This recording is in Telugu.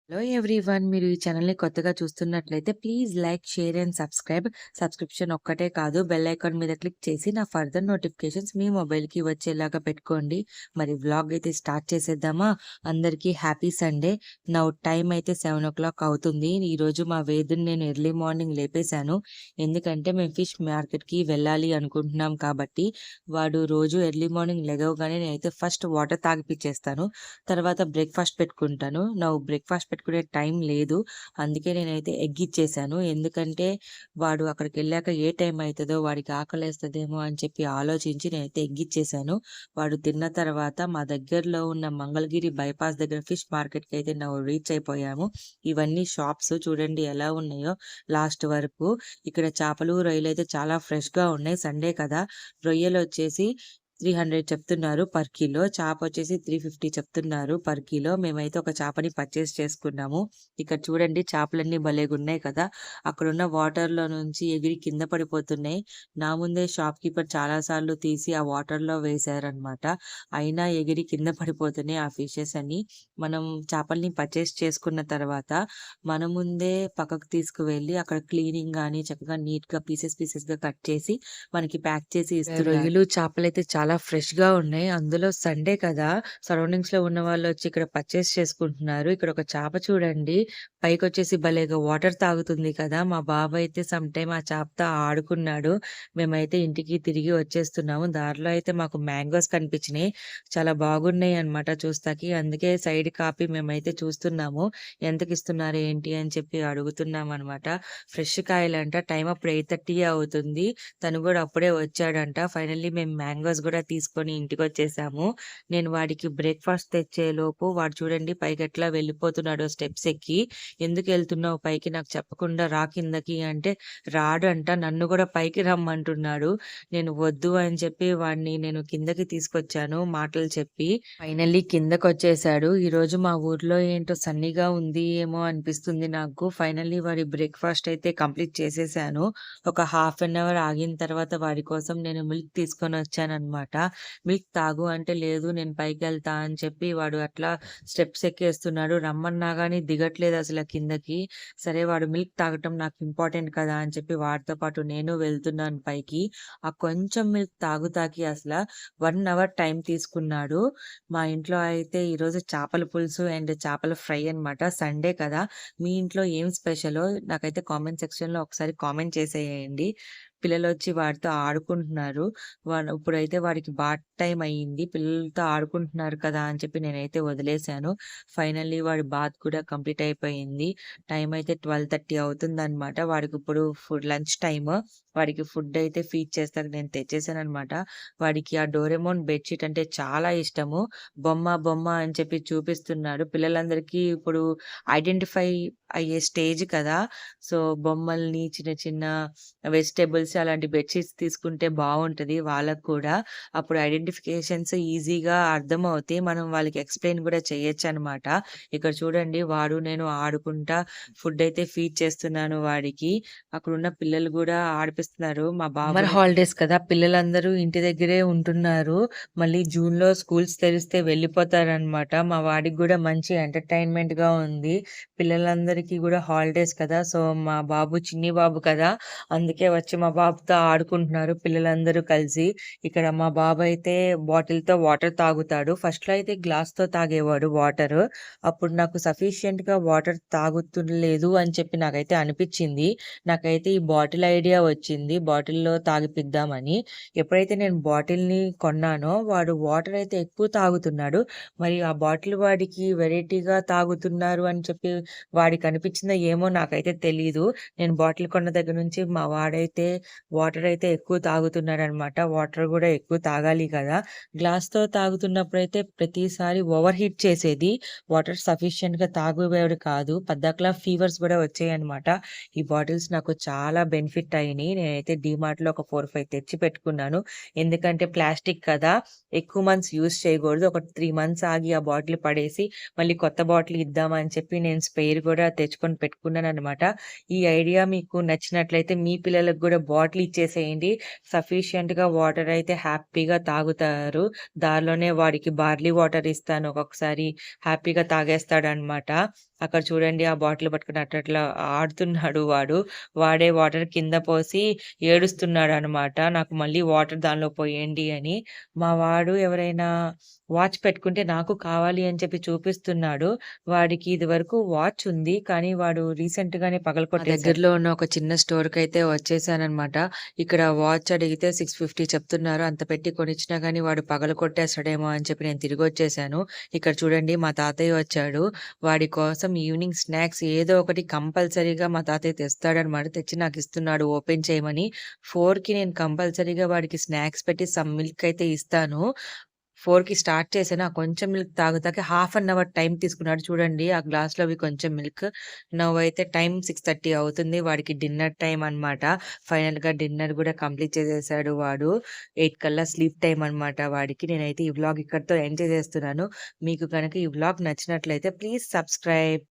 Hello everyone. మీరు ఈ ఛానల్‌ని కొత్తగా చూస్తున్నట్లయితే please like, share and subscribe. Subscription ఒక్కటే కాదు, బెల్ ఐకాన్ మీద క్లిక్ చేసి నా ఫర్దర్ నోటిఫికేషన్స్ మీ మొబైల్‌కి వచ్చేలాగా పెట్టుకోండి. మరి వ్లాగ్ అయితే స్టార్ట్ చేసేద్దామా? అందరికీ హ్యాపీ సండే. నౌ టైం అయితే 7:00 అవుతుంది. ఈరోజు మా వేదుని నేను ఎర్లీ మార్నింగ్ లేపేశాను. ఎందుకంటే మేము ఫిష్ మార్కెట్‌కి వెళ్ళాలి అనుకుంటున్నాం కాబట్టి. వాడు రోజు ఎర్లీ మార్నింగ్ లెగవగానే నేనైతే ఫస్ట్ వాటర్ తాగిపిచ్చేస్తాను. తర్వాత బ్రేక్‌ఫాస్ట్ పెట్టుకుంటాను. బ్రేక్‌ఫాస్ట్ పెట్టుకునే టైం లేదు. అందుకే నేనైతే ఎగ్ ఇచ్చేసాను. ఎందుకంటే వాడు అక్కడికెళ్ళాక ఏ టైం అయితదో, వాడికి ఆకలేస్తదేమో అని చెప్పి ఆలోచించి నేనైతే ఎగ్ ఇచ్చేసాను. వాడు తిన్న తర్వాత మా దగ్గరలో ఉన్న మంగళగిరి బైపాస్ దగ్గర ఫిష్ మార్కెట్‌కైతే రీచ్ అయిపోయాము. ఇవన్నీ షాప్స్ చూడండి ఎలా ఉన్నాయో లాస్ట్ వరకు. ఇక్కడ చేపలు, రొయ్యలైతే చాలా ఫ్రెష్‌గా ఉన్నాయి. సండే కదా! రొయ్యలొచ్చేసి 300 చెప్తున్నారు పర్ కిలో. చాపొచ్చేసి 350 చెప్తున్నారు పర్ కిలో. మేమైతే ఒక చేపని పర్చేస్ చేసుకున్నాము. ఇక్కడ చూడండి చేపలన్నీ భలేగున్నాయి కదా! అక్కడున్న వాటర్‌లో నుంచి ఎగిరి కింద పడిపోతున్నాయి. నా ముందే షాప్ కీపర్ చాలా సార్లు తీసి ఆ వాటర్‌లో వేశారనమాట. అయినా ఎగిరి కింద పడిపోతున్నాయి ఆ ఫిషెస్ అన్నీ. మనం చేపల్ని పర్చేస్ చేసుకున్న తర్వాత మన ముందే పక్కకు తీసుకువెళ్ళి అక్కడ క్లీనింగ్ గాని చక్కగా నీట్‌గా పీసెస్‌గా కట్ చేసి మనకి ప్యాక్ చేసి ఇస్తున్నారు. రొయ్యలు, చేపలైతే చాలా ఫ్రెష్‌గా ఉన్నాయి. అందులో సండే కదా! సరౌండింగ్స్‌లో ఉన్న వాళ్ళొచ్చి ఇక్కడ పర్చేస్ చేసుకుంటున్నారు. ఇక్కడ ఒక చేప చూడండి పైకొచ్చేసి భలేగా వాటర్ తాగుతుంది కదా! మా బాబయితే సమ్ టైమ్ ఆ చేపతో ఆడుకున్నాడు. మేమైతే ఇంటికి తిరిగి వచ్చేస్తున్నాము. దారిలో అయితే మాకు మ్యాంగోస్ కనిపించినాయి. చాలా బాగున్నాయి అన్నమాట చూస్తాకి. అందుకే సైడ్‌కి ఆపి మేమైతే చూస్తున్నాము. ఎంతకిస్తున్నారు ఏంటి అని చెప్పి అడుగుతున్నామనమాట. ఫ్రెష్ కాయలంట. టైం అప్పుడు 8:30 అవుతుంది. తను గూడా అప్పుడే వచ్చాడంట. ఫైనల్లీ మేము మ్యాంగోస్ గూడా తీసుకొని ఇంటికొచ్చేసాము. నేను వాడికి బ్రేక్‌ఫాస్ట్ తెచ్చేలోపు వాడు చూడండి పైకెట్లా వెళ్ళిపోతున్నాడో స్టెప్స్ ఎక్కి. "ఎందుకెళ్తున్నావు పైకి నాకు చెప్పకుండా రా కిందకి" అంటే రాడంట. నన్ను గూడా పైకి రమ్మంటున్నాడు. నేను వద్దు అని చెప్పి వాడిని నేను కిందకి తీసుకొచ్చాను మాటలు చెప్పి. ఫైనల్లీ కిందకొచ్చేసాడు. ఈరోజు మా ఊర్లో ఏంటో సన్నీగా ఉంది ఏమో అనిపిస్తుంది నాకు. ఫైనల్లీ వాడి బ్రేక్‌ఫాస్ట్ అయితే కంప్లీట్ చేసేసాను. ఒక హాఫ్ అన్ అవర్ ఆగిన తర్వాత వాడి కోసం నేను మిల్క్ తీసుకొనొచ్చాననమాట. మిల్క్ తాగు అంటే, లేదు నేను పైకెళ్తా అని చెప్పి వాడు అట్లా స్టెప్స్ ఎక్కేస్తున్నాడు. రమ్మన్నా గాని దిగట్లేదసల కిందకి. సరే వాడు మిల్క్ తాగటం నాకు ఇంపార్టెంట్ కదా అని చెప్పి వాడితో పాటు నేను వెళ్తున్నాను పైకి. ఆ కొంచెం మిల్క్ తాగుతాకి అసల 1 అవర్ టైం తీసుకున్నాడు. మా ఇంట్లో అయితే ఈరోజు చేపల పులుసు అండ్ చేపల ఫ్రై అనమాట. సండే కదా! మీ ఇంట్లో ఏం స్పెషలో నాకైతే కామెంట్ సెక్షన్‌లో ఒకసారి కామెంట్ చేసేయండి. పిల్లలొచ్చి వాడితో ఆడుకుంటున్నారు. ఇప్పుడైతే వాడికి బాత్ టైమ్ అయింది. పిల్లలతో ఆడుకుంటున్నారు కదా అని చెప్పి నేనైతే వదిలేసాను. ఫైనల్లీ వాడి బాత్ కూడా కంప్లీట్ అయిపోయింది. టైం అయితే 12:30 అవుతుందనమాట. వాడికిప్పుడు లంచ్ టైమ్. వాడికి ఫుడ్ అయితే ఫీడ్ చేస్తానికి నేను తెచ్చేసాననమాట. వాడికి ఆ డోరేమోన్ బెడ్‌షీట్ అంటే చాలా ఇష్టము. బొమ్మ అని చెప్పి చూపిస్తున్నాడు. పిల్లలందరికీ ఇప్పుడు ఐడెంటిఫై అయ్యే స్టేజ్ కదా! సో, బొమ్మల్ని చిన్న చిన్న వెజిటబుల్స్ అలాంటి బెడ్‌షీట్స్ తీసుకుంటే బావుంటది వాళ్ళకి కూడా. అప్పుడు ఐడెంటిఫికేషన్స్ ఈజీగా అర్థమవుతాయి. మనం వాళ్ళకి ఎక్స్‌ప్లెయిన్ గూడా చేయొచ్చనమాట. ఇక్కడ చూడండి వాడు నేను ఆడుకుంటా ఫుడ్ అయితే ఫీడ్ చేస్తున్నాను వాడికి. అక్కడున్న పిల్లలు గూడా ఆడిపిస్తున్నారు. మా బాబుని సమ్మర్ హాలిడేస్ కదా! పిల్లలందరూ ఇంటి దగ్గరే ఉంటున్నారు. మళ్ళీ జూన్‌లో స్కూల్స్ తెరిస్తే వెళ్ళిపోతారనమాట. మా వాడికి గూడా మంచి ఎంటర్‌టైన్‌మెంట్‌గా ఉంది. పిల్లలందరికీ గూడా హాలిడేస్ కదా! సో, మా బాబు చిన్ని బాబు కదా! అందుకే వచ్చి మా బాబుతో ఆడుకుంటున్నారు పిల్లలందరూ కలిసి. ఇక్కడ మా బాబయితే బాటిల్‌తో వాటర్ తాగుతాడు. ఫస్ట్‌లో అయితే గ్లాస్‌తో తాగేవాడు వాటరు. అప్పుడు నాకు సఫిషియెంట్‌గా వాటర్ తాగుతులేదు అని చెప్పి నాకైతే అనిపిచ్చింది. నాకైతే ఈ బాటిల్ ఐడియా వచ్చింది. బాటిల్‌లో తాగిపిద్దామని. ఎప్పుడైతే నేను బాటిల్‌ని కొన్నానో వాడు వాటర్ అయితే ఎక్కువ తాగుతున్నాడు. మరి ఆ బాటిల్ వాడికి వెరైటీగా తాగుతున్నారు అని చెప్పి వాడికనిపిచ్చిందో ఏమో నాకైతే తెలీదు. నేను బాటిల్ కొన్న దగ్గర నుంచి మా వాడైతే వాటర్ అయితే ఎక్కువ తాగుతున్నాడనమాట. వాటర్ గూడా ఎక్కువ తాగాలి కదా! గ్లాస్‌తో తాగుతున్నప్పుడైతే ప్రతిసారి ఓవర్ హీట్ చేసేది. వాటర్ సఫిషియెంట్‌గా తాగేవాడు కాదు. పద్దాకలా ఫీవర్స్ గూడా వచ్చాయన్నమాట. ఈ బాటిల్స్ నాకు చాలా బెనిఫిట్ అయినియి. నేనైతే డీమార్ట్‌లో ఒక 4, 5 తెచ్చి పెట్టుకున్నాను. ఎందుకంటే ప్లాస్టిక్ కదా! ఎక్కువ మంత్స్ యూజ్ చేయకూడదు. ఒక 3 మంత్స్ ఆగి ఆ బాటిల్ పడేసి మళ్ళీ కొత్త బాటిల్ ఇద్దామని చెప్పి నేను స్పేర్ గూడా తెచ్చుకొని పెట్టుకున్నాననమాట. ఈ ఐడియా మీకు నచ్చినట్లయితే మీ పిల్లలకు గూడా బాటిల్ ఇచ్చేసేయండి. సఫిషియెంట్‌గా వాటర్ అయితే హ్యాపీగా తాగుతారు. దారిలోనే వాడికి బార్లీ వాటర్ ఇస్తాను ఒక్కొక్కసారి హ్యాపీగా తాగేస్తాడనమాట. అక్కడ చూడండి ఆ బాటిల్ పట్టుకొని అట్లా ఆడుతున్నాడు వాడు. వాడే వాటర్ కింద పోసి ఏడుస్తున్నాడనమాట. నాకు మళ్ళీ వాటర్ దానిలో పోయండి అని. మా వాడు ఎవరైనా వాచ్ పెట్టుకుంటే నాకు కావాలి అని చెప్పి చూపిస్తున్నాడు. వాడికి ఇదివరకు వాచ్ ఉంది. కానీ వాడు రీసెంట్‌గానే పగలగొట్టేసాడు. దగ్గరలో ఉన్న ఒక చిన్న స్టోర్‌కైతే వచ్చేసాననమాట. ఇక్కడ వాచ్ అడిగితే 650 చెప్తున్నారు. అంత పెట్టి కొనిచ్చినా గానీ వాడు పగలగొట్టేస్తాడేమో అని చెప్పి నేను తిరిగొచ్చేసాను. ఇక్కడ చూడండి మా తాతయ్య వచ్చాడు. వాడి కోసం ఈవినింగ్ స్నాక్స్ ఏదో ఒకటి కంపల్సరీగా మా తాతయ్య తెస్తాడనమాట. తెచ్చి నాకిస్తున్నాడు ఓపెన్ చేయమని. 4కి నేను కంపల్సరీగా వాడికి స్నాక్స్ పెట్టి సమ్ మిల్క్ అయితే ఇస్తాను. 4కి స్టార్ట్ చేశాను. ఆ కొంచెం మిల్క్ తాగుతాకే హాఫ్ అన్ అవర్ టైం తీసుకున్నాడు చూడండి. ఆ గ్లాస్‌లో అవి కొంచెం మిల్క్. నౌ అయితే టైం 6:30 అవుతుంది. వాడికి డిన్నర్ టైమ్ అనమాట. ఫైనల్‌గా డిన్నర్ గూడా కంప్లీట్ చేసేసాడు వాడు. 8 కల్లా స్లీప్ టైమ్ అనమాట వాడికి. నేనైతే ఈ వ్లాగ్ ఇక్కడితో ఎండ్ చేసేస్తున్నాను. మీకు గనక ఈ వ్లాగ్ నచ్చినట్లయితే ప్లీజ్ సబ్స్క్రైబ్.